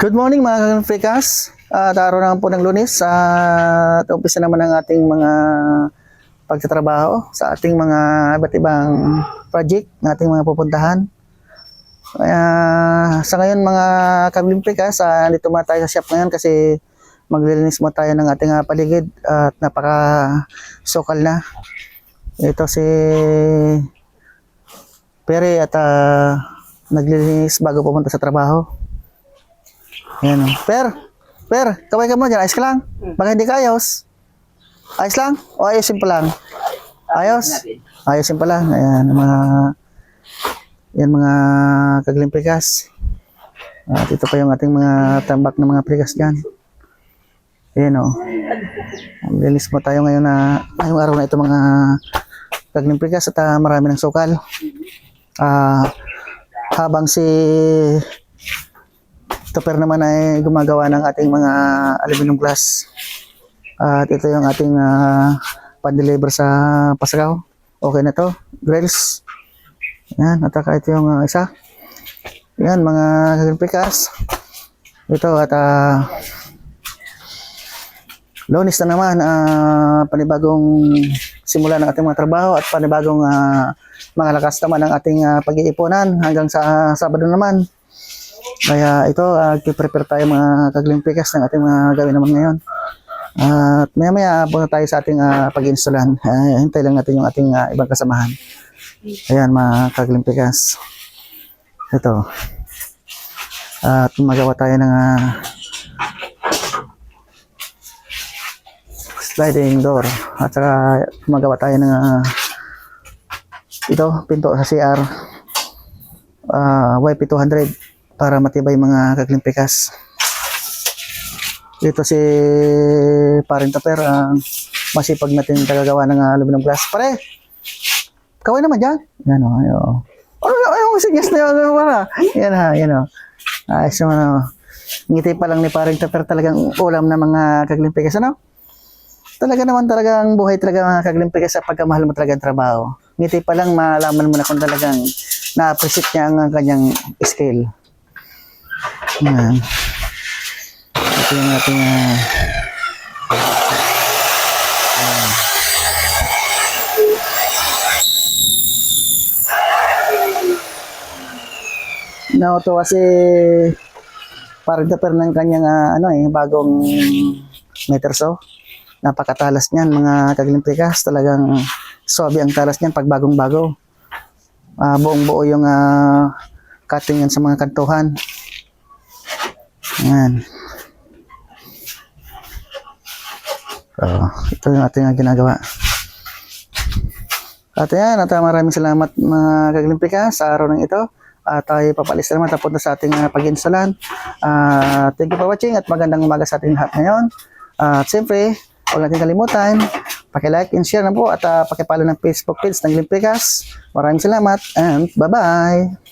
Good morning mga Frekas. Araw naman po ng Lunes at umpisa naman ang ating mga pagtatrabaho sa ating mga iba't ibang project na ating mga pupuntahan. Sa ngayon mga Frekas, dito muna tayo sa shop ngayon kasi maglilinis mo tayo ng ating paligid at napaka-sokal na. Ito si Pere at naglilinis bago pumunta sa trabaho. Yan o. Per, kaway ka mo dyan. Ayos ka lang. Baka hindi ka ayos. Ayos lang? O ayosin pa lang? Ayos? Ayosin pa lang. Ayan, mga kaglimpikas. At ito pa yung ating mga tambak na mga prikas dyan. Ayan o. Lilis mo tayo ngayon na ngayong araw na ito mga kaglimpikas at marami ng sukal. Habang si Tupper naman ay gumagawa ng ating mga aluminum glass. At ito yung ating pan-deliver sa Pasagaw. Okay na to. Grills. Yan. At ito yung isa. Yan mga kaglimpikas. Ito at Lunes na naman. Panibagong simula ng ating mga trabaho at panibagong mga lakas naman ng ating pag-iipunan hanggang sa Sabado naman. Kaya ito, prepare tayo mga kaglimpikas ng ating mga gawin naman ngayon. At maya-maya punta tayo sa ating pag-installan. Hintay lang natin yung ating ibang kasamahan. Ayan mga kaglimpikas. Ito. At magawa tayo ng sliding door. At saka magawa tayo ng ito, pinto sa CR. YP200. Para matibay mga kaglimpikas. Dito si Paring Tupper, masipag natin tagagawa ng aluminum glass. Pare, kaway naman dyan. Yan o, yan o. Ano, suggest na yun, para. Yan o. Ayos naman o. Ngiti pa lang ni Paring Tupper talagang ulam na mga kaglimpikas. Ano? Talaga naman talagang buhay talaga mga kaglimpikas sa pagkamahal mo talagang trabaho. Ngiti pa lang malaman mo na kung talagang na-appreciate niya ang kanyang skill. Yan. Ito yung ating nautuwa si Paring Tupper ng kanyang bagong meterso. Napakatalas niyan mga kaglimpikas. Talagang sobe ang talas niyan pag bagong-bago. Buong buo yung cutting yan sa mga kantuhan. Yan. Ito yung ating ginagawa. At yan, maraming salamat mga kaglimpikas sa araw ng ito. At tayo papalis naman tapunta sa ating pag-instalan. Thank you for watching at magandang umaga sa ating lahat ngayon. At siyempre, huwag natin kalimutan, paki-like and share na po at paki-follow ng Facebook page ng Glimpikas. Maraming salamat and bye-bye!